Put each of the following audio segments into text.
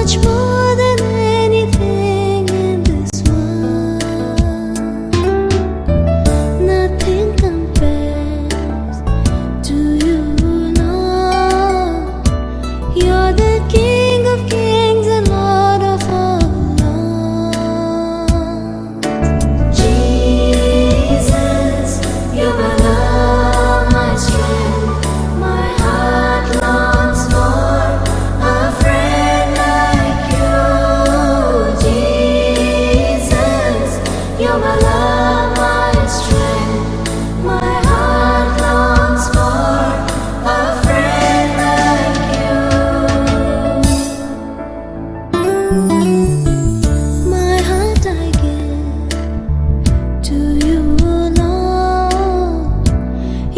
much more than anything in this world. Nothing compares to you, Lord. You're the King of kings and Lord of all lords. Jesus, you're my love, my strength. My heart longs for a friend like you. Jesus, you're my love, my strength. My heart longs for a friend like you. My heart I give to you, Lord.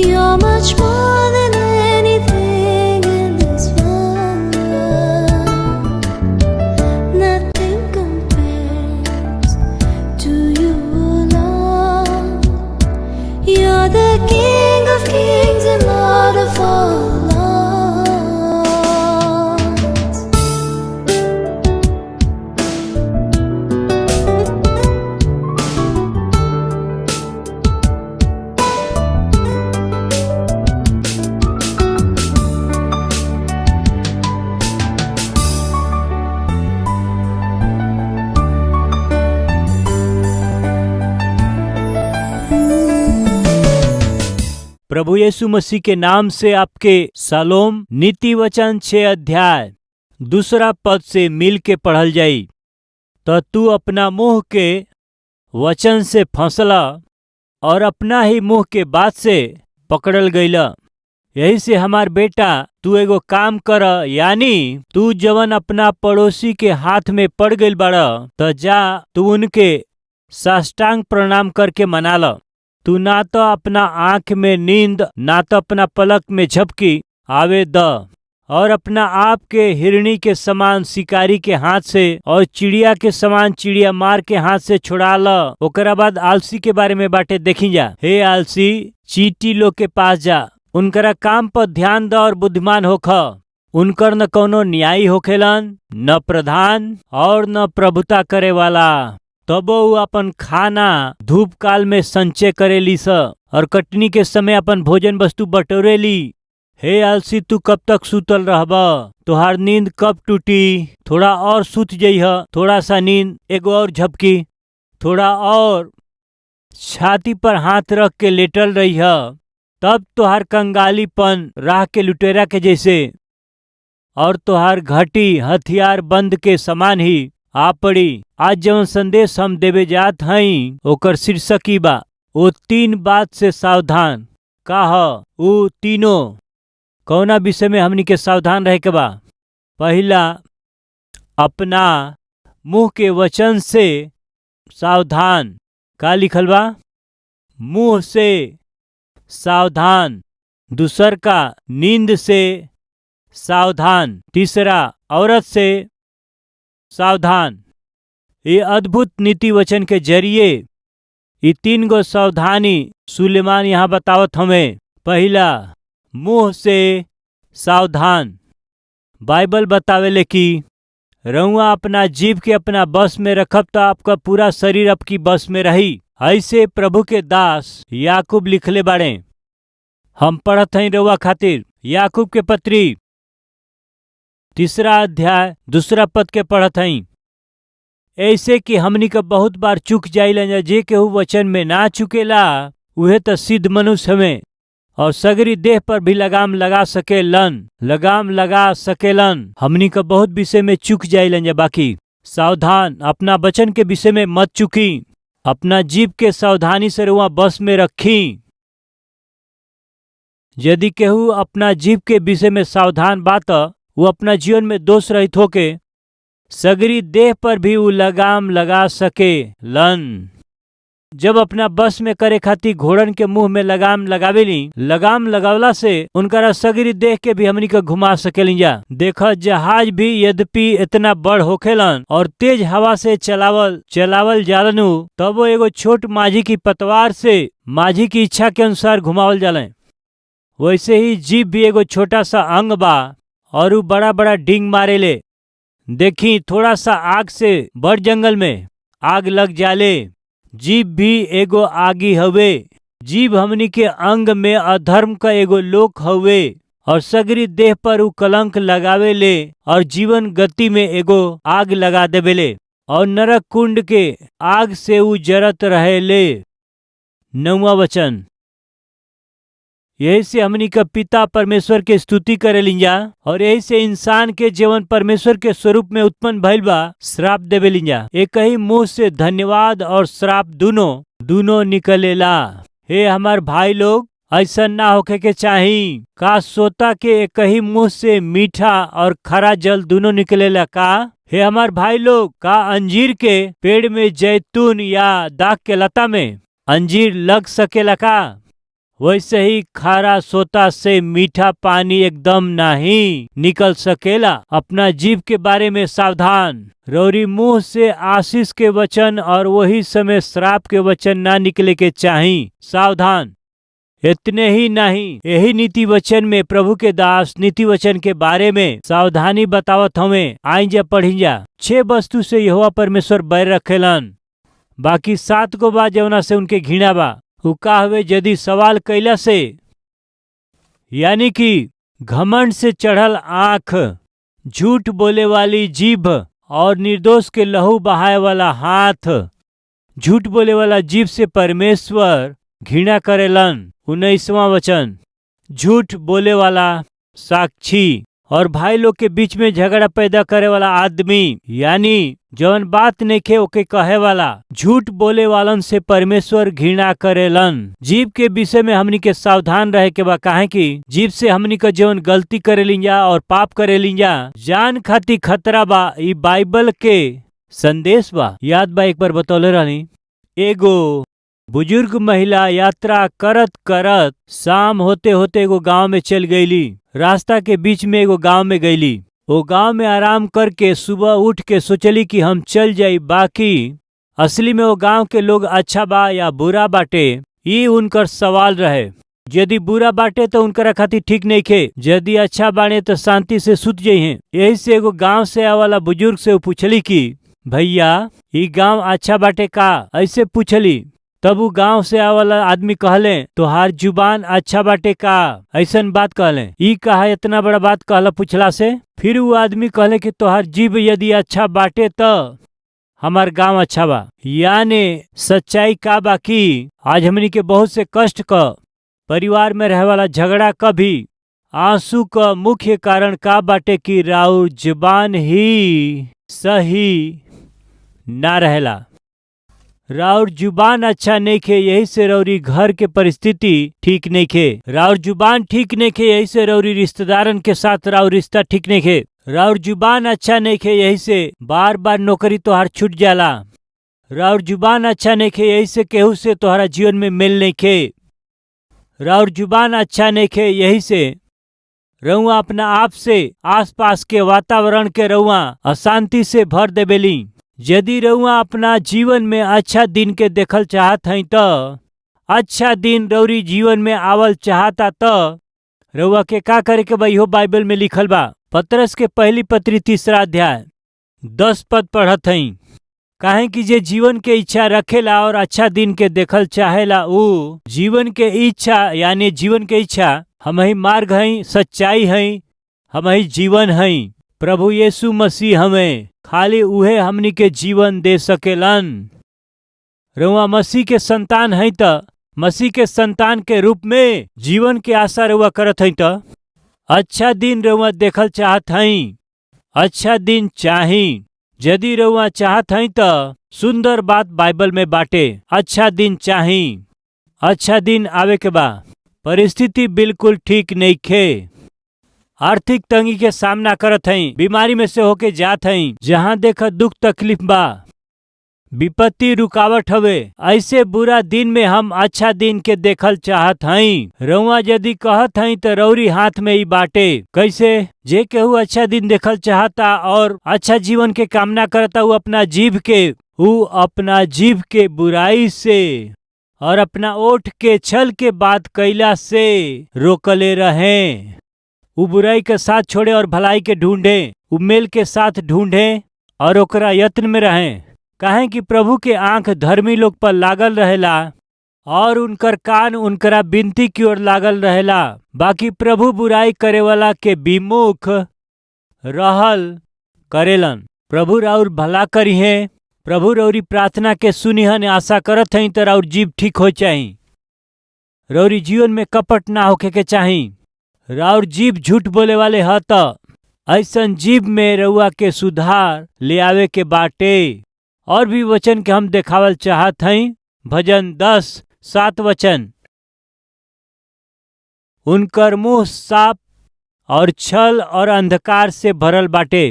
You're much more than anything in this world. Nothing compares to you, Lord. You're the King of kings and Lord of all lords. प्रभु यीशु मसीह के नाम से आपके शालोम। नीति वचन 6 अध्याय 2 पद से मिल के पढ़ल जाई। तो तू अपना मुंह के वचन से फंसला और अपना ही मुंह के बात से पकड़ल गईला। यही से हमार बेटा तू एगो काम कर, यानी तू जवन अपना पड़ोसी के हाथ में पड़ गईल बाड़ा तो जा तू उनके साष्टांग प्रणाम करके मना ल। तू ना तो अपना आंख में नींद ना तो अपना पलक में झपकी आवे द, और अपना आप के हिरणी के समान शिकारी के हाथ से और चिड़िया के समान चिड़िया मार के हाथ से छुड़ा ल। ओकरा बाद आलसी के बारे में बाटे देखी जा। हे आलसी, चींटी लोग के पास जा, उनकरा काम पर ध्यान द और बुद्धिमान होख। उनकर न कोनो न्यायी होखेलन, न प्रधान और न प्रभुता करे वाला। तबो उ अपन खाना धूप काल में संचय करेली स और कटनी के समय अपन भोजन वस्तु बटोरेली। हे आलसी, तू कब तक सुतल रहब? तोहार नींद कब टूटी? थोड़ा और सुत जइह, थोड़ा सा नींद, एगो और झपकी, थोड़ा और छाती पर हाथ रख के लेटल रहिह। तब तोहार कंगालीपन राह के लुटेरा के जैसे और तोहार घटी हथियार बंद के समान ही आ पड़ी। आज जवन संदेश हम देवे जात हई ओकर शीर्षक ई बा, ओ 3 बात से सावधान। का ह उ तीनों? कौना विषय में हमनी के सावधान रहे के बा? पहला, अपना मुंह के वचन से सावधान। का लिखल बा? मुंह से सावधान। दूसर का, नींद से सावधान। तीसरा, औरत से सावधान। ये अद्भुत नीति वचन के जरिए ये 3 गो सावधानी सुलेमान यहाँ बतावत हमें। पहला, मुंह से सावधान। बाइबल बतावेले कि रउआ अपना जीभ के अपना बस में रखब तो आपका पूरा शरीर आपकी बस में रही। ऐसे प्रभु के दास याकूब लिखले बाड़े। हम पढ़त हई रउआ खातिर याकूब के पत्री 3 अध्याय 2 पद के पढ़त हई। ऐसे कि हमनी का बहुत बार चूक जाइलन, जे केहू वचन में ना चुकेला उहे तो सिद्ध मनुष्य हमें और सगरी देह पर भी लगाम लगा सकेलन। हमनी का बहुत विषय में चूक जाइलन। बाकी सावधान, अपना वचन के विषय में मत चुकी। अपना जीभ के सावधानी से रुआ बस में रखी। यदि केहू अपना जीभ के विषय में सावधान बात, वो अपना जीवन में दोष रहित होके सगरी देह पर भी वो लगाम लगा सके लन। जब अपना बस में करे खातिर घोड़न के मुंह में लगाम लगावेली, लगाम लगावला से उनका सगरी देह के भी हमनी का घुमा सकेली जा। देखा, जहाज भी यद्यपि इतना बड़ होखेलन और तेज हवा से चलावल जालनु, तब वो एगो छोट माझी की पतवार से माझी की इच्छा के अनुसार घुमावल जाले। वैसे ही जीभ भी एगो छोटा सा अंग बा और उ बड़ा बड़ा डिंग मारेले। देखी थोड़ा सा आग से बड़ जंगल में आग लग जाले। जीभ भी एगो आगी हवे। जीभ हमनी के अंग में अधर्म का एगो लोक हवे और सगरी देह पर उ कलंक लगावे ले और जीवन गति में एगो आग लगा देवेले और नरक कुंड के आग से उ जरत रहे ले। 9वां वचन, यही से हमनी का पिता परमेश्वर के स्तुति करे लिंजा और यही से इंसान के जीवन परमेश्वर के स्वरूप में उत्पन्न भइल बा श्राप देवे लिंजा। एक ही मुंह से धन्यवाद और श्राप दोनों निकलेला। हे हमार भाई लोग, ऐसा ना होके के चाही। का सोता के एक ही मुंह से मीठा और खरा जल दोनों निकलेला का? हे हमार भाई लोग, का अंजीर के पेड़ में जैतून या दाख के लता में अंजीर लग सकेला का? वैसे ही खारा सोता से मीठा पानी एकदम नहीं निकल सकेला। अपना जीभ के बारे में सावधान। रौरी मुंह से आशीष के वचन और वही समय श्राप के वचन ना निकले के चाही। सावधान। इतने ही नहीं, यही नीति वचन में प्रभु के दास नीति वचन के बारे में सावधानी बतावत हमें। आई जा पढ़ी जा। 6 वस्तु से यहोवा परमेश्वर बैर रखेलन, बाकी 7 को बा जवना से उनके घृणा बा। उ का हवे? यदि सवाल कैला से, यानी कि घमंड से चढ़ल आंख, झूठ बोले वाली जीभ और निर्दोष के लहू बहाए वाला हाथ। झूठ बोले वाला जीभ से परमेश्वर घृणा करेलन। 19वां वचन, झूठ बोले वाला साक्षी और भाई लोग के बीच में झगड़ा पैदा करे वाला आदमी, यानी जवन बात नइखे ओके कहे वाला। झूठ बोले वालन से परमेश्वर घृणा करेलन। जीभ के विषय में हमनी के सावधान रहे के बा, काहे कि जीभ से हमनी का जवन गलती करे लिंजा और पाप करे लिंजा जान खाती खतरा बा। ई बाइबल के संदेश बा। याद बा एक बार बतौले रहनी, एगो बुजुर्ग महिला यात्रा करत करत शाम होते होते एगो गांव में चल गईली। रास्ता के बीच में एगो गांव में गईली। वो गांव में आराम करके सुबह उठ के सोचली कि हम चल जाई। बाकी असली में वो गांव के लोग अच्छा बा या बुरा बाटे, ये उनकर सवाल रहे। यदि बुरा बाटे तो उनकर खातिर ठीक नहीं खे, यदि अच्छा बाने तो शांति से सुत जाइए। यही से एगो गांव से आए वाला बुजुर्ग से वो पूछली कि भैया ये गांव अच्छा बाटे का? ऐसे पूछली। तब वो गांव से आए वाला आदमी कहले, तोहार जुबान अच्छा बाटे का? ऐसन बात कहले। ई कहा इतना बड़ा बात कहला पूछला से? फिर वो आदमी कहले कि तोहार जीभ यदि अच्छा बाटे तो हमार गांव अच्छा बा। यानी सच्चाई का बा कि आज हमनी के बहुत से कष्ट का परिवार में रहे वाला झगड़ा का भी आंसू का मुख्य कारण का बाटे कि राउर जुबान ही सही ना रहेला। राउर जुबान अच्छा नहीं खे, यही से रौरी घर के परिस्थिति ठीक नहीं खे। राउर जुबान ठीक नहीं खे, यही से रौरी रिश्तेदारन के साथ राउर रिश्ता ठीक नहीं खे। राउर जुबान अच्छा नहीं खे, यही से बार बार नौकरी तोहार छूट जाला। राउर जुबान अच्छा नहीं खे, यही से केहू से तोहरा जीवन में मेल नहीं खे। राउर जुबान अच्छा नहीं खे, यही से रउआ अपना आप से आसपास के वातावरण के रउआ अशांति से भर देवेली। यदि रउआ अपना जीवन में अच्छा दिन के देखल चाहत हई तो अच्छा दिन रउरी जीवन में आवल चाहता तो रउआ के का करे के बा? इहो बाइबल में लिखल बा। पतरस के पहली पत्री 3 अध्याय 10 पद पढ़त हई। काहे कि जे जीवन के इच्छा रखेला और अच्छा दिन के देखल चाहेला, ऊ जीवन के इच्छा यानी जीवन के इच्छा हम ही मार्ग हई, सच्चाई हई, हम ही जीवन हई। प्रभु यीशु मसीह हमें खाली उहे हमनी के जीवन दे सकेलन। रउआ मसीह के संतान है तो मसीह के संतान के रूप में जीवन के आशा रउआ करत है तो अच्छा दिन रउआ देखल चाहत हई। अच्छा दिन चाही। यदि रउआ चाहत हई तो सुंदर बात बाइबल में बाटे। अच्छा दिन चाही, अच्छा दिन आवे के बा। परिस्थिति बिल्कुल ठीक नहीं खे। आर्थिक तंगी के सामना करत हई, बीमारी में से होके जात हई, जहाँ देखा दुख तकलीफ बा, विपत्ति रुकावट हवे। ऐसे बुरा दिन में हम अच्छा दिन के देखल चाहत हई। रउआ यदि कहत हई तो रौरी हाथ में ही बाटे। कैसे? जे केहू अच्छा दिन देखल चाहता और अच्छा जीवन के कामना करता, ऊ अपना जीभ के बुराई से और अपना ओठ के छल के बात कैला से रोकले रहे। उ बुराई के साथ छोड़े और भलाई के ढूंढे। उ मेल के साथ ढूंढें और ओकरा यत्न में रहें। काहे कि प्रभु के आंख धर्मी लोग पर लागल रहेला और उनकर कान उनकरा विनती की ओर लागल रहेला। बाकी प्रभु बुराई करे वाला के विमुख रहल करेलन। प्रभु राउर भला करी है। प्रभु रौरी प्रार्थना के सुनिहन आशा करत हई तो राउर जीव ठीक हो चाही। रौरी जीवन में कपट ना होके के चाही। राउर जीव झूठ बोले वाले ह त ऐसन जीव में रउआ के सुधार ले आवे के बाटे। और भी वचन के हम देखावल चाहत हई। भजन 10:7 वचन। उनकर मुंह साप और छल और अंधकार से भरल बाटे।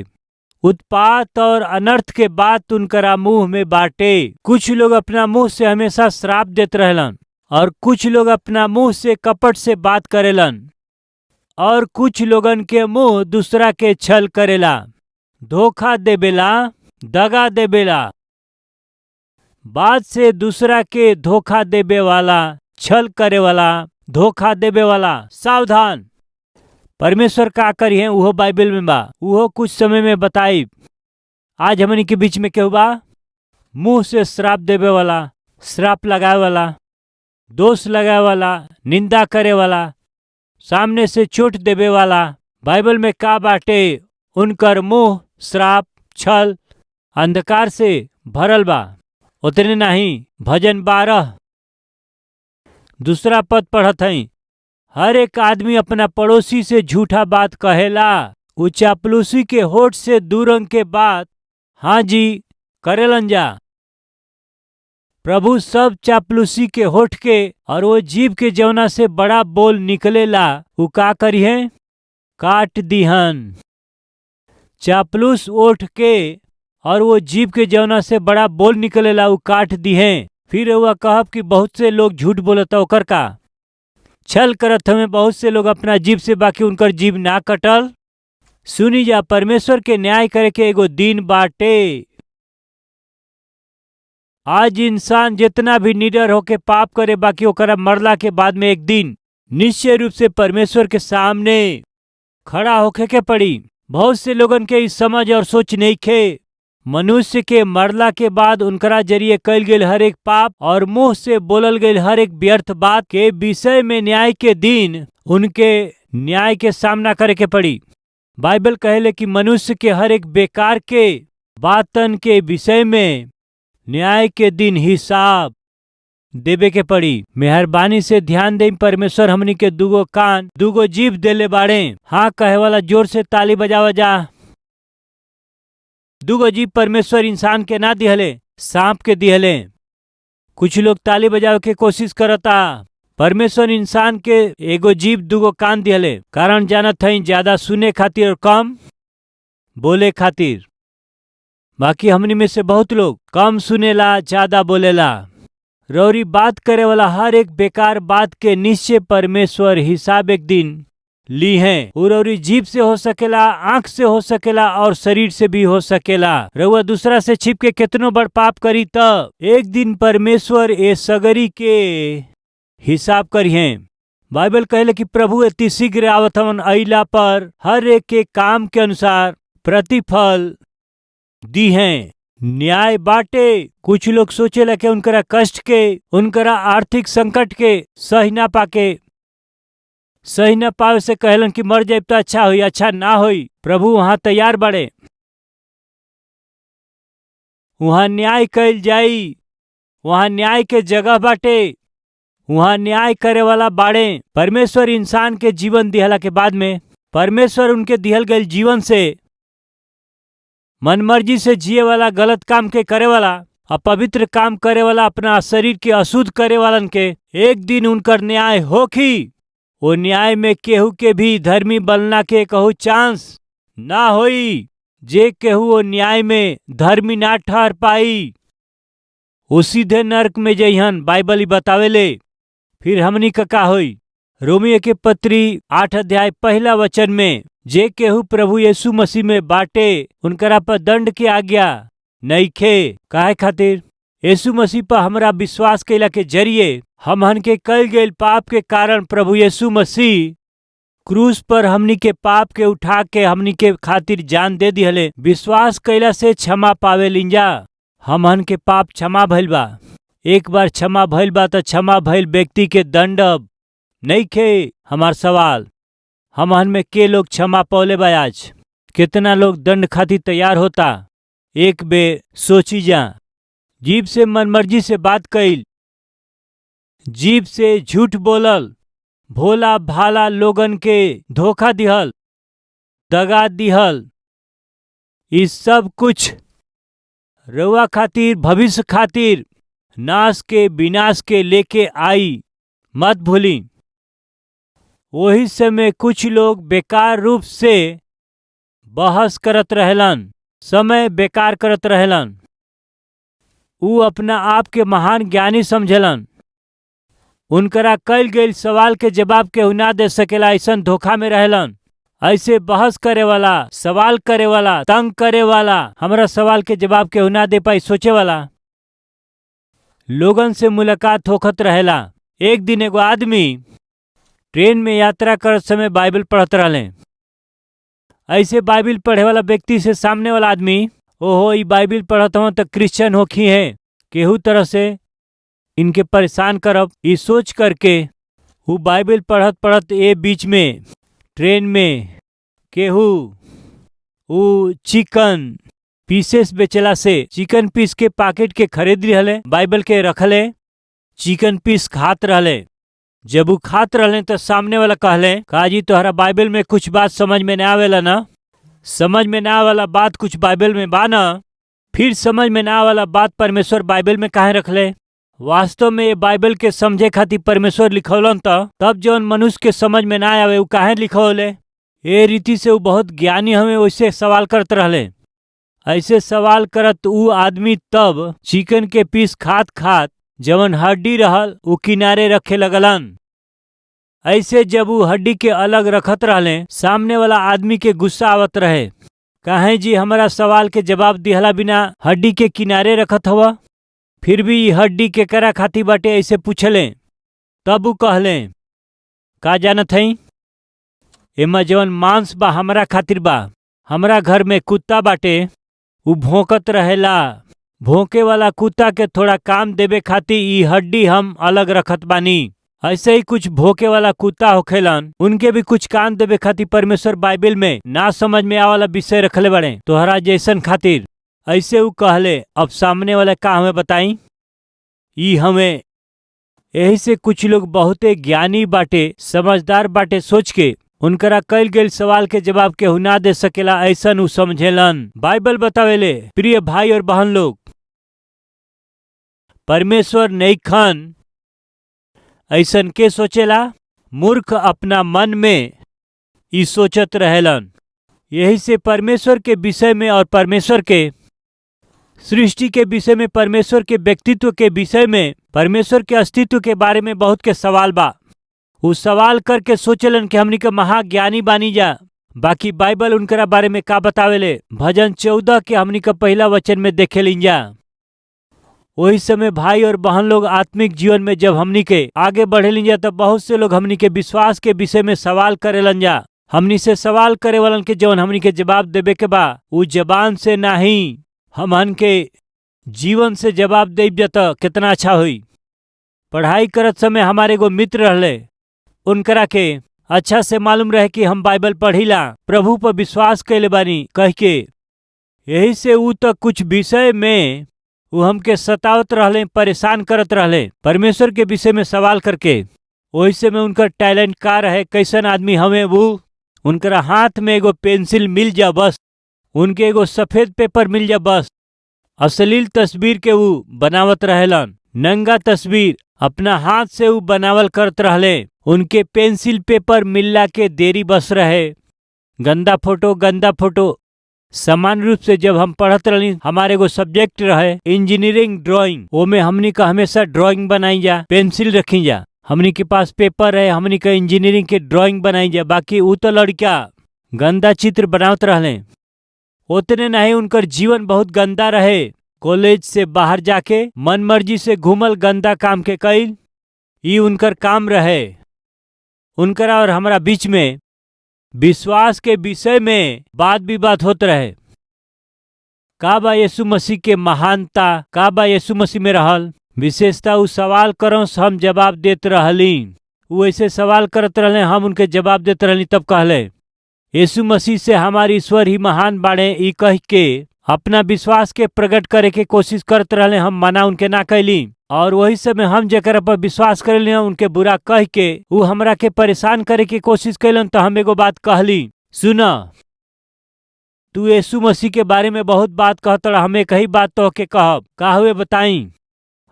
उत्पात और अनर्थ के बात उनकरा मुंह में बाटे। कुछ लोग अपना मुंह से हमेशा श्राप देत रहेलन और कुछ लोग अपना मुंह से कपट से बात करेलन और कुछ लोगन के मुंह दूसरा के छल करेला, धोखा देवेला, दगा देवेला। बात से दूसरा के धोखा देवे वाला, छल करे वाला, धोखा देवे वाला सावधान। परमेश्वर का करी है उहो बाइबल में बा, उहो कुछ समय में बताई। आज हमनी के बीच में केहू बा मुंह से श्राप देवे वाला, श्राप लगाए वाला, दोष लगाए वाला, निंदा करे वाला, सामने से चोट देवे वाला। बाइबल में का बाटे? उनकर मुंह श्राप, छल, अंधकार से भरल बा। उतने नहीं, भजन 12 दूसरा पद पढ़त हई। हर एक आदमी अपना पड़ोसी से झूठा बात कहेला। उ चापलूसी के होठ से दूरंग के बात हाँ जी करेलन जा। प्रभु सब चापलूसी के होठ के और वो जीव के जवना से बड़ा बोल निकलेला उ का करी है? काट दीहन। चापलूस ओठ के और वो जीव के जवना से बड़ा बोल निकलेला उ काट दीहे। फिर वह कहब कि बहुत से लोग झूठ बोलता ओकर का छल करत हमें बहुत से लोग अपना जीव से, बाकी उनकर जीव ना कटल। सुनी जा, परमेश्वर के न्याय करे के एगो दिन बाटे। आज इंसान जितना भी निडर होके पाप करे, बाकी ओकरा मरला के बाद में एक दिन निश्चय रूप से परमेश्वर के सामने खड़ा होके के पड़ी। बहुत से लोगन के इस समझ और सोच नहीं खे। मनुष्य के मरला के बाद उनकरा जरिए कल गेल हर एक पाप और मुंह से बोलल गई हर एक व्यर्थ बात के विषय में न्याय के दिन उनके न्याय के सामना करे के पड़ी। बाइबल कहेले कि मनुष्य के हर एक बेकार के बातन के विषय में न्याय के दिन हिसाब देवे के पड़ी। मेहरबानी से ध्यान दे, परमेश्वर हमनी के दूगो कान, दूगो जीभ देले बाड़े। हाँ कहे वाला जोर से ताली बजावा जा। दूगो जीभ परमेश्वर इंसान के ना दिहले, सांप के दिहले। कुछ लोग ताली बजावे के कोशिश करता। परमेश्वर इंसान के एगो जीभ दूगो कान दिहले, कारण जानत हई ज्यादा सुने खातिर और कम बोले खातिर। बाकी हमनी में से बहुत लोग कम सुनेला, ज्यादा बोलेला। रौरी बात करे वाला हर एक बेकार बात के निश्चय परमेश्वर हिसाब एक दिन ली है। रौरी जीभ से हो सकेला, आंख से हो सकेला और शरीर से भी हो सकेला। रउआ दूसरा से छिप के कितनो बड़ पाप करी त एक दिन परमेश्वर ए सगरी के हिसाब करी है। बाइबल कहले कि प्रभु अति शीघ्र आवत हवन, अइला पर हर एक के काम के अनुसार प्रतिफल दी है। न्याय बाटे। कुछ लोग सोचेला कि उनकरा कष्ट के, उनकरा आर्थिक संकट के सही ना पावे से कहलन कि मर जाए तो अच्छा होई, अच्छा ना होई। प्रभु वहां तैयार बाड़े, वहां न्याय कइल जाई। वहां न्याय के जगह बाटे, वहां न्याय करे वाला बाड़े। परमेश्वर इंसान के जीवन दिहला के बाद में परमेश्वर उनके दिहल गए जीवन से मनमर्जी से जिए वाला, गलत काम के करे वाला, अपवित्र काम करे वाला, अपना शरीर के अशुद्ध करे वालन के एक दिन उनकर न्याय होखी। वो न्याय में केहू के भी धर्मी बनना के कहू चांस ना होई। जे केहू वो न्याय में धर्मी ना ठहर पाई वो सीधे नरक में जइहन, बाइबल ही बतावेले। फिर हमनी का होई? रोमियो के पत्री 8 अध्याय 1 वचन में जे केहू प्रभु यीशु मसीह में बाटे उनकरा पर दंड के आज्ञा नइखे। काहे खातिर? यीशु मसीह पर हमरा विश्वास कैला के जरिए हमहन के कल गए पाप के कारण प्रभु यीशु मसीह क्रूस पर हमनी के पाप के उठा के हमनी के खातिर जान दे दिहले। विश्वास कइला से क्षमा पावे लिंजा। हमहन के पाप क्षमा भइल बा। एक बार क्षमा भइल बा तो क्षमा भइल व्यक्ति के दंड अब नहीं खे। हमार सवाल, हमहन में के लोग क्षमा पौले बा? आज कितना लोग दंड खातिर तैयार होता? एक बे सोची जा। जीभ से मनमर्जी से बात कइल, जीभ से झूठ बोलल, भोला भाला लोगन के धोखा दिहल, दगा दिहल, इस सब कुछ रउआ खातिर, भविष्य खातिर नाश के विनाश के लेके आई। मत भूली। वही समय कुछ लोग बेकार रूप से बहस करत रहलन, समय बेकार करत रहलन। ऊ अपना आप के महान ज्ञानी समझलन। उनकरा कल गईल सवाल के जवाब केहू ना दे सकेला ऐसन धोखा में रहलन। ऐसे बहस करे वाला, सवाल करे वाला, तंग करे वाला, हमरा सवाल के जवाब केहू ना दे पाई सोचे वाला लोगन से मुलाकात होखत रहेला। एक दिन एगो आदमी ट्रेन में यात्रा करत समय बाइबल पढ़त रहले। ऐसे बाइबल पढ़े वाला व्यक्ति से सामने वाला आदमी, ओहो ई बाइबल पढ़त हूँ तो क्रिश्चियन होखी है, केहू तरह से इनके परेशान करब, ई सोच करके वो बाइबल पढ़त पढ़त ए बीच में ट्रेन में केहू वो चिकन पीसेस बेचला से चिकन पीस के पैकेट के खरीद रहले, बाइबल के रखले, चिकन पीस खात रहले। जब वो खात रहले तो सामने वाला कहले, काजी तोहरा बाइबल में कुछ बात समझ में ना आवेला ना? समझ में ना वाला बात कुछ बाइबल में बा ना? फिर समझ में ना वाला बात परमेश्वर बाइबल में काहे रखले? वास्तव में ये बाइबल के समझे खातिर परमेश्वर लिखौलन तब जौन मनुष्य के समझ में ना आवे उ काहे लिखौले? ए रीति से वो बहुत ज्ञानी हमें वैसे सवाल करत रहले। ऐसे सवाल करत उ आदमी तब चिकन के पीस खात खात जवन हड्डी रहल उ किनारे रखे लगलन। ऐसे जब वो हड्डी के अलग रखत रहले, सामने वाला आदमी के गुस्सा आवत रहे, काहे जी हमारा सवाल के जवाब दिहला बिना हड्डी के किनारे रखत हवा? फिर भी ई हड्डी के करा खाती बाटे ऐसे पूछले। तब उ कहले, का जानत हई एमा जवन मांस बा हमरा खातिर बा। हमरा घर में कुत्ता बाटे, उ भौंकत रहेला। भौंके वाला कुत्ता के थोड़ा काम देवे खातिर ई हड्डी हम अलग रखत बानी। ऐसे ही कुछ भौंके वाला कुत्ता होखेलन, उनके भी कुछ काम देवे खातिर परमेश्वर बाइबल में ना समझ में आवाला विषय रखले बड़े तोहरा जैसन खातिर। ऐसे उ कहले, अब सामने वाला का हमें बताई? ई हमें यही से कुछ लोग बहुते ज्ञानी बाटे, समझदार बाटे सोच के उनकरा कल गेल सवाल के जवाब केहू ना दे सकेला ऐसन उ समझेलन। बाइबल बतावेले, प्रिय भाई और बहन लोग, परमेश्वर नईखन ऐसन के सोचेला? मूर्ख अपना मन में ई सोचत रहेलन। यही से परमेश्वर के विषय में और परमेश्वर के सृष्टि के विषय में, परमेश्वर के व्यक्तित्व के विषय में, परमेश्वर के अस्तित्व के बारे में बहुत के सवाल बा। वो सवाल करके सोचलन कि हमनी के महाज्ञानी बानी जा। बाकी बाइबल उनकरा बारे में का बतावेले? भजन 14 के हमनी का पहला वचन में देखे लिंजा। वही समय भाई और बहन लोग, आत्मिक जीवन में जब हमनी के आगे बढ़े लिंजा तो बहुत से लोग हमनी के विश्वास के विषय में सवाल करेलन जा। हमनी से सवाल करे वालन के जवन हमनी के जवाब देवे के बा उ जबान से नहीं, हमन के जीवन से जवाब देब जाता कितना अच्छा हुई। पढ़ाई करत समय हमारे एगो मित्र रहले, उनकरा के अच्छा से मालूम रहे कि हम बाइबल पढ़िला, प्रभु पर विश्वास कैले बानी कह के। यही से उ तक कुछ विषय में वो हमके सतावत रहले, परेशान करत रहले परमेश्वर के विषय में सवाल करके। वही से में उनका टैलेंट का रहे, कैसन आदमी हमें वो, उनकरा हाथ में एगो पेंसिल मिल जा बस, उनके एगो सफेद पेपर मिल जा बस, अश्लील तस्वीर के वो बनावत रहेलन। नंगा तस्वीर अपना हाथ से वो बनावल करत रहले। उनके पेंसिल पेपर मिलला के देरी बस रहे। गंदा फोटो। सामान्य रूप से जब हम पढ़त रही, हमारे एगो सब्जेक्ट रहे इंजीनियरिंग ड्राइंग, वो में हमनी का हमेशा ड्राइंग बनाई जा, पेंसिल रखी जा। हमनी के पास पेपर है, हमनी का इंजीनियरिंग के ड्राइंग बनाई जा। बाकी वो तो लड़का गंदा चित्र बनावत रहले। उतने नहीं, उनकर जीवन बहुत गंदा रहे। कॉलेज से बाहर जाके मन मर्जी से घूमल, गंदा काम के कईल, ये उनकर काम रहे। उनकरा और हमारा बीच में विश्वास के विषय में वाद विवाद होत रहे। का बा यीशु मसीह के महानता, का बा यीशु मसीह में रहल विशेषता, उ सवाल करो हम जवाब देत रहली। वो ऐसे सवाल करत रहले, हम उनके जवाब देते रहली। तब कहले यीशु मसीह से हमारे ईश्वर ही महान बाड़े ई कह के अपना विश्वास के प्रकट करे के कोशिश करते रहले। हम मना उनके ना कैली, और वही समय हम जेकर पर विश्वास करेली उनके बुरा कह के वो हमरा के परेशान करे के कोशिश कैलन। तो हम एगो बात कहली, सुना तू यीशु मसीह के बारे में बहुत बात कहत रहा, हम एक ही बात तो के कहब, का हुए बताई।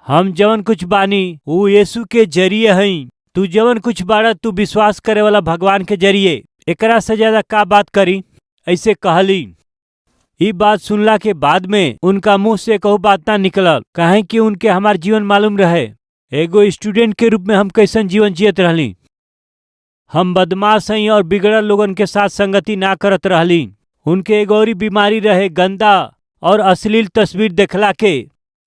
हम जवन कुछ बानी वो यीशु के जरिए हई। तू जवन कुछ बाड़ा तू विश्वास करे वाला भगवान के जरिए, एकरा से ज्यादा का बात करी, ऐसे कहली। ये बात सुनला के बाद में उनका मुंह से कहू बात ना निकलल, काहे कि उनके हमार जीवन मालूम रहे। एगो स्टूडेंट के रूप में हम कैसन जीवन जियत रहली। हम बदमाश हई और बिगड़ल लोगन के साथ संगति ना करत रहली। उनके एगो और बीमारी रहे, गंदा और अश्लील तस्वीर देखला के।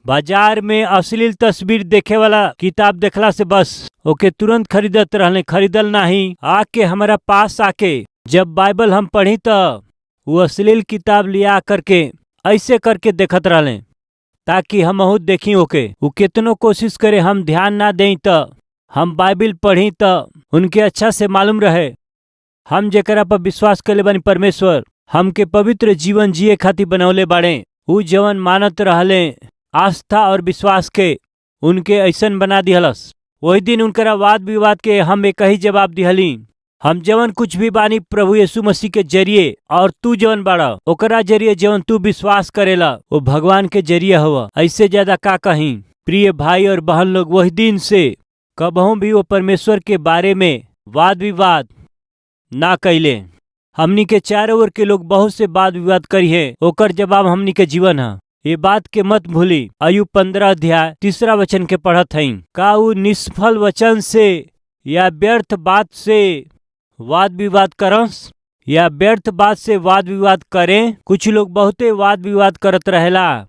बाजार में अश्लील तस्वीर देखे वाला किताब देखला से बस ओके तुरंत खरीदत रहले, खरीदल नहीं। आके हमारा पास आके जब बाइबल हम पढ़ी तो वो अश्लील किताब लिया करके ऐसे करके देखत रहले ताकि हम बहुत देखी ओके। वो कितनो कोशिश करे हम ध्यान ना दें तो हम बाइबल पढ़ी तो उनके अच्छा से मालूम रहे। हम जेकरा पर विश्वास करे बानी परमेश्वर हमके पवित्र जीवन जिए खातिर बनौले बाड़े। उ जवन मानत रहले आस्था और विश्वास के उनके ऐसन बना दिहलस। वही दिन उनकरा वाद विवाद के हम एक ही जवाब दिहली, हम जवन कुछ भी बानी प्रभु यीशु मसीह के जरिए, और तू जवन बाड़ा ओकरा जरिए जवन तू विश्वास करेला वो भगवान के जरिए हुआ। ऐसे ज्यादा का कहीं। प्रिय भाई और बहन लोग, वही दिन से कबहू भी वो परमेश्वर के बारे में वाद विवाद ना कैले। हमनी के चारों ओर के लोग बहुत से वाद विवाद करी है, ओकर जवाब हमनी के जीवन है। ये बात के मत भूली। अय्यूब 15 अध्याय 3 वचन के पढ़त हई, का उ निष्फल वचन से या व्यर्थ बात से वाद विवाद करस, या व्यर्थ बात से वाद विवाद करें। कुछ लोग बहुते वाद विवाद करत रहेला,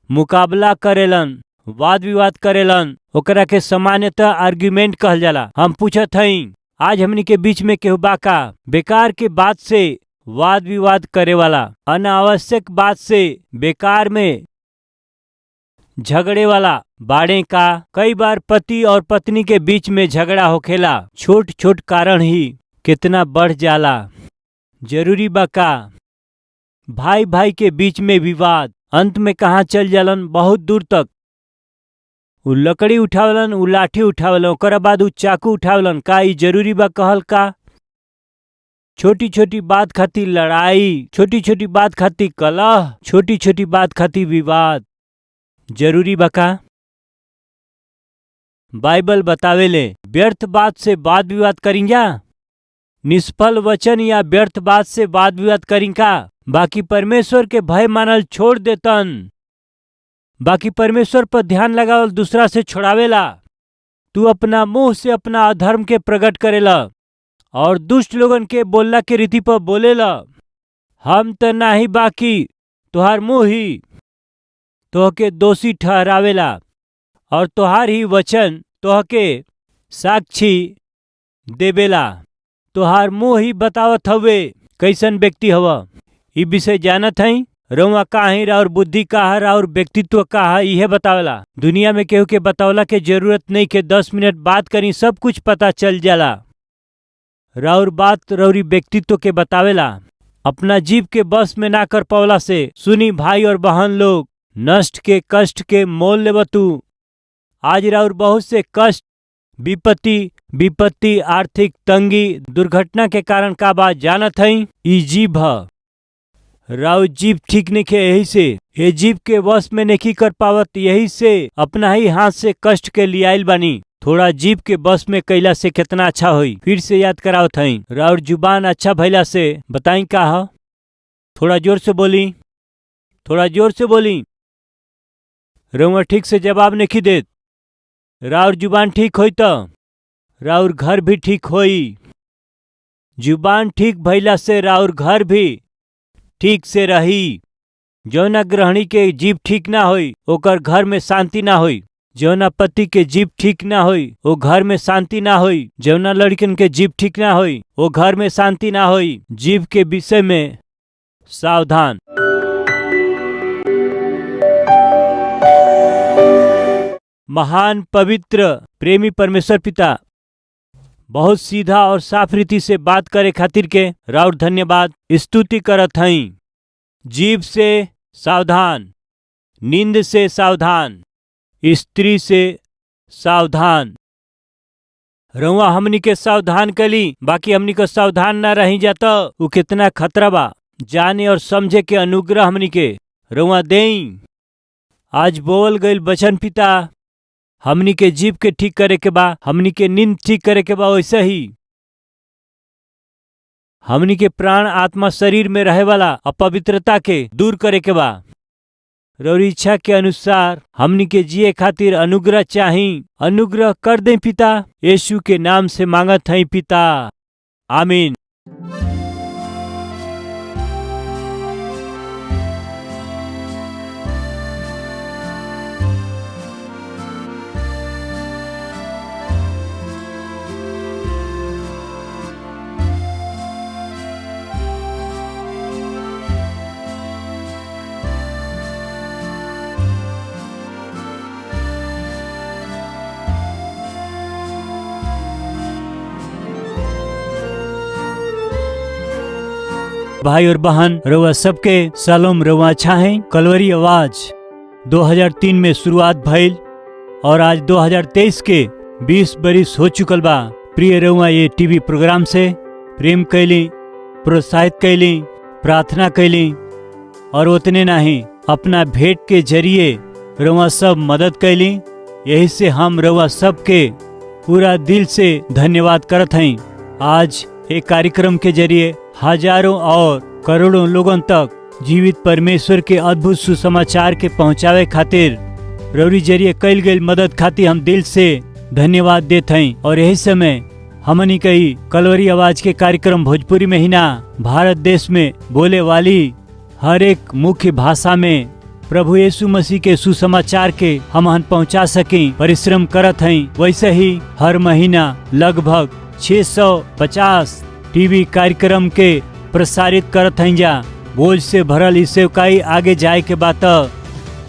मुकाबला करेलन, वाद विवाद करेलन, ओकरा के सामान्यतः आर्गुमेंट कहल जाला। हम पूछत हई, आज हमनी के बीच में केहू बा का बेकार के बात से वाद विवाद करे वाला, अनावश्यक बात से बेकार में झगड़े वाला बाड़े का? कई बार पति और पत्नी के बीच में झगड़ा होखेला, छोट छोट कारण ही कितना बढ़ जाला। जरूरी बा का? भाई भाई के बीच में विवाद अंत में कहाँ चल जालन, बहुत दूर तक। उ लकड़ी उठावलन, उ लाठी उठावलन, ओकरा बाद उ चाकू उठावलन। का ई जरूरी बा कहल का? छोटी छोटी बात खातिर लड़ाई, छोटी छोटी बात खातिर कलह, छोटी छोटी बात खातिर विवाद जरूरी बा का? बाइबल बतावेले व्यर्थ बात से वाद विवाद करिंजा, निष्फल वचन या व्यर्थ बात से वाद विवाद करिंका। बाकी परमेश्वर के भय मानल छोड़ देतन, बाकी परमेश्वर पर ध्यान लगावल दूसरा से छोड़ावेला। तू अपना मुंह से अपना अधर्म के प्रकट करेला और दुष्ट लोगन के बोलला के रीति पर बोलेला। हम त नाही बाकी तुहार मुंह ही तोहके दोषी ठहरावेला और तुहार ही वचन तोहके साक्षी देवेला। तुहार मुंह ही बतावत हवे कैसन व्यक्ति हवा। ई विषय जानत हई, रउआ का है और बुद्धि का है और व्यक्तित्व का है, इहे बतावेला। दुनिया में केहू के बतावला के जरूरत नहीं के 10 मिनट बात करी सब कुछ पता चल जाला। राउर बात रौरी व्यक्तित्व के बतावेला। अपना जीव के बस में ना कर पावला से सुनी भाई और बहन लोग, नष्ट के कष्ट के मोल लेब तू। आज राउर बहुत से कष्ट, विपत्ति, आर्थिक तंगी, दुर्घटना के कारण का बात जानत हई? ई जीव ह। राउर जीव ठीक नहीं, यही से ये जीव के वश में नहीं कर पावत, यही से अपना ही हाथ से कष्ट के लियाइल बानी। थोड़ा जीव के बस में कैला से कितना अच्छा होई। फिर से याद करावत हई, राउर जुबान अच्छा भइला से बताई का ह? थोड़ा जोर से बोली, थोड़ा जोर से बोली। रउआ ठीक से जवाब नहीं देत। राउर जुबान ठीक होई तो राउर घर भी ठीक होई। जुबान ठीक भइला से राउर घर भी ठीक से रही। जौना गृहिणी के जीभ ठीक ना होई ओकर घर में शांति ना होई। जौना पति के जीभ ठीक ना होई वो घर में शांति ना होई। जौना लड़कन के जीभ ठीक ना होई वो घर में शांति ना होई। जीभ के विषय में सावधान। महान पवित्र प्रेमी परमेश्वर पिता, बहुत सीधा और साफ रीति से बात करे खातिर के राउर धन्यवाद स्तुति करत हई। जीभ से सावधान, नींद से सावधान, स्त्री से सावधान। रउआ हमनी के सावधान कली, बाकी हमनी को सावधान ना रही जाता वो कितना खतरा बा। जाने और समझे के अनुग्रह हमनी के रउआ देई। आज बोल गईल वचन पिता, हमनी के जीभ के ठीक करे के बा, हमनी के नींद ठीक करे के बा। वैसे ही हमनी के प्राण आत्मा शरीर में रहे वाला अपवित्रता के दूर करे के बा। रउरी इच्छा के अनुसार हमनी के जिए खातिर अनुग्रह चाही। अनुग्रह कर दे पिता, यीशु के नाम से मांगत हई पिता, आमीन। भाई और बहन, रउआ सबके सलाम। रउआ अच्छा है। कलवरी आवाज 2003 में शुरुआत भइल और आज 2023 के 20 बरिस हो चुकल बा। प्रिय रउआ ये टीवी प्रोग्राम से प्रेम कैली, प्रोत्साहित कैली, प्रार्थना कैली और उतने नहीं अपना भेंट के जरिए रउआ सब मदद कैली। यही से हम रउआ सबके पूरा दिल से धन्यवाद करत हई। आज एक कार्यक्रम के जरिए हजारों और करोड़ों लोगों तक जीवित परमेश्वर के अद्भुत सुसमाचार के पहुंचावे खातिर रउरी जरिए कैल गई मदद खातिर हम दिल से धन्यवाद देते हैं। और यही समय हमनी कही कलवरी आवाज के कार्यक्रम भोजपुरी में ही ना, भारत देश में बोले वाली हर एक मुख्य भाषा में प्रभु यीशु मसीह के सुसमाचार के हम पहुंचा सकें परिश्रम करत हैं। वैसे ही हर महीना लगभग 650 टीवी कार्यक्रम के प्रसारित करत हैं जा। बोझ से भरल इस सेवकाई आगे जाए के बात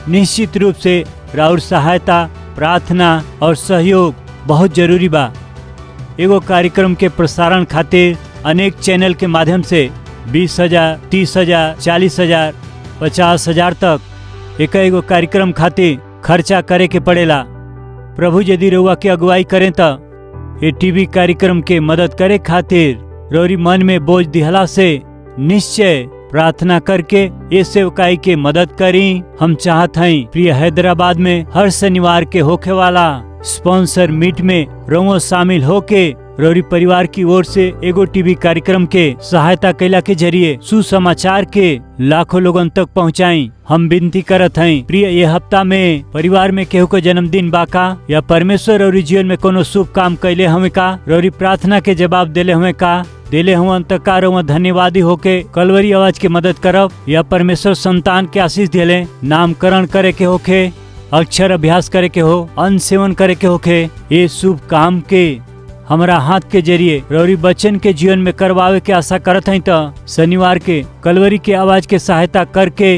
निश्चित रूप से राउर सहायता, प्रार्थना और सहयोग बहुत जरूरी बा। एगो कार्यक्रम के प्रसारण खातिर अनेक चैनल के माध्यम से 20,000, 30,000, 40,000, 50,000 तक एगो कार्यक्रम खातिर खर्चा करे के पड़ेला। प्रभु यदि रउआ के अगुवाई करें तो ये टीवी कार्यक्रम के मदद करे खातिर रउरी मन में बोझ दिहला से निश्चय प्रार्थना करके ये सेवकाई के मदद करी। हम चाहत हई प्रिय हैदराबाद में हर शनिवार के होखे वाला स्पॉन्सर मीट में रउआ शामिल होके रउरी परिवार की ओर से एगो टीवी कार्यक्रम के सहायता कैला के जरिए सुसमाचार के लाखों लोगन तक पहुंचाई। हम विनती करत हई प्रिय ये हफ्ता में परिवार में केहू को जन्मदिन बाका या परमेश्वर रउरी जीवन में कोनो शुभ काम कैले हमें का, रउरी प्रार्थना के जवाब देले हमें का, देले हुआ अंतकार धन्यवादी होके कलवरी आवाज के मदद करब या परमेश्वर संतान के आशीष देले, नामकरण करे के होके, अक्षर अभ्यास करे के हो, अन्न सेवन करे के होके, ये शुभ काम के हमारा हाथ के जरिए रउरी बच्चन के जीवन में करवावे के आशा करत हई। तो शनिवार के कलवरी के आवाज के सहायता करके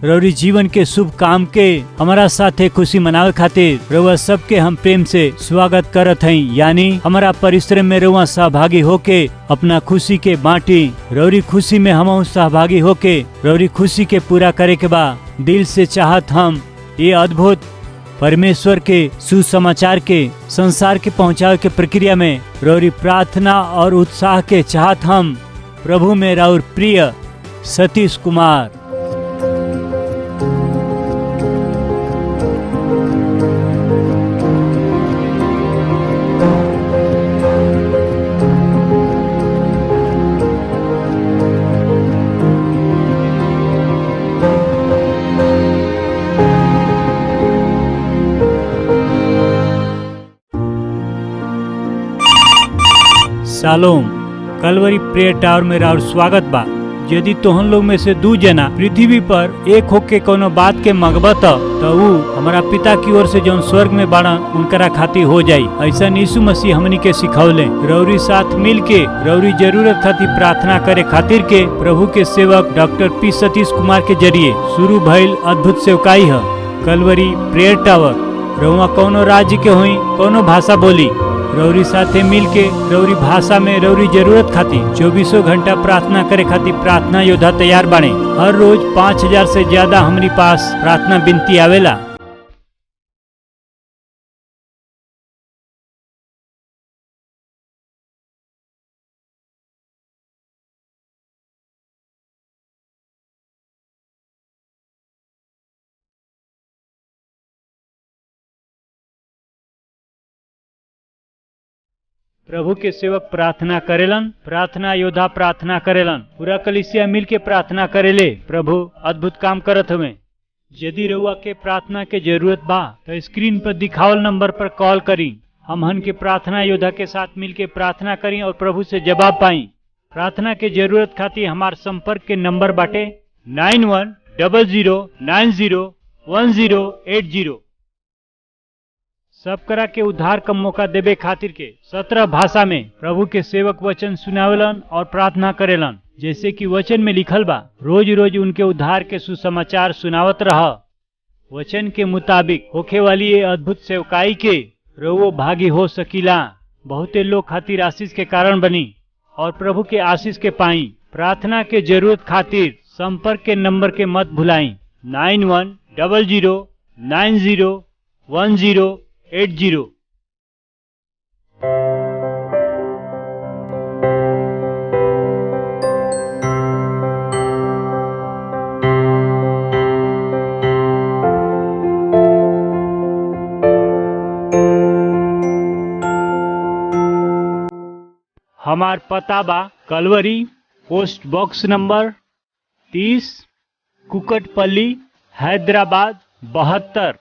रउरी जीवन के शुभ काम के हमारा साथे खुशी मनावे खातिर रउआ सबके हम प्रेम से स्वागत करत हई। यानी हमारा परिश्रम में रउआ सहभागी होके अपना खुशी के बांटी, रउरी खुशी में हम सहभागी होके रउरी खुशी के पूरा करे के बा। दिल से चाहत हम ये अद्भुत परमेश्वर के सुसमाचार के संसार के पहुंचावे के प्रक्रिया में रउरी प्रार्थना और उत्साह के चाहत हम प्रभु में राउर प्रिय सतीश कुमार। शालोम। कलवरी प्रेयर टावर में राउर स्वागत बा। यदि तोहन लोग में से 2 जना पृथ्वी पर एक होके कोनो बात के मगबत तो ऊ हमारा पिता की ओर से जौन स्वर्ग में बाड़न उनकरा खातिर हो जाई। ऐसा यीशु मसीह हमनी के सिखौले। रौरी साथ मिल के रौरी जरूरत खातिर प्रार्थना करे खातिर के प्रभु के सेवक डॉक्टर पी सतीश कुमार के जरिए शुरू भइल अद्भुत सेवकाई है कलवरी प्रेयर टावर। रउआ कौनो राज्य के हुई, कौनो भाषा बोली, रौरी साथे मिल के रौरी भाषा में रौरी जरूरत खातिर 24 घंटा प्रार्थना करे खातिर प्रार्थना योद्धा तैयार बने। हर रोज 5000 से ज्यादा हमारी पास प्रार्थना विनती आवेला। प्रभु के सेवक प्रार्थना करेलन, प्रार्थना योद्धा प्रार्थना करेलन, पूरा कलीसिया मिल के प्रार्थना करेले। प्रभु अद्भुत काम करत हमें। यदि रउआ के प्रार्थना के जरूरत बा तो स्क्रीन पर दिखावल नंबर पर कॉल करी। हमहन के प्रार्थना योद्धा के साथ मिल के प्रार्थना करी और प्रभु से जवाब पाई। प्रार्थना के जरूरत खातिर हमार संपर्क के नंबर बाटे 9100901080। सब करा के उद्धार का मौका देवे खातिर के 17 भाषा में प्रभु के सेवक वचन सुनावेलन और प्रार्थना करेलन। जैसे कि वचन में लिखल बा, रोज रोज उनके उद्धार के सुसमाचार सुनावत रह। वचन के मुताबिक होखे वाली ये अद्भुत सेवकाई के रउओ भागी हो सकीला। बहुते लोग खातिर आशीष के कारण बनी और प्रभु के आशीष के पाई। प्रार्थना के जरूरत खातिर संपर्क के नंबर के मत भुलाई 9100901080। हमार पता बा Calvary post box number 30 Kukatpally Hyderabad 72।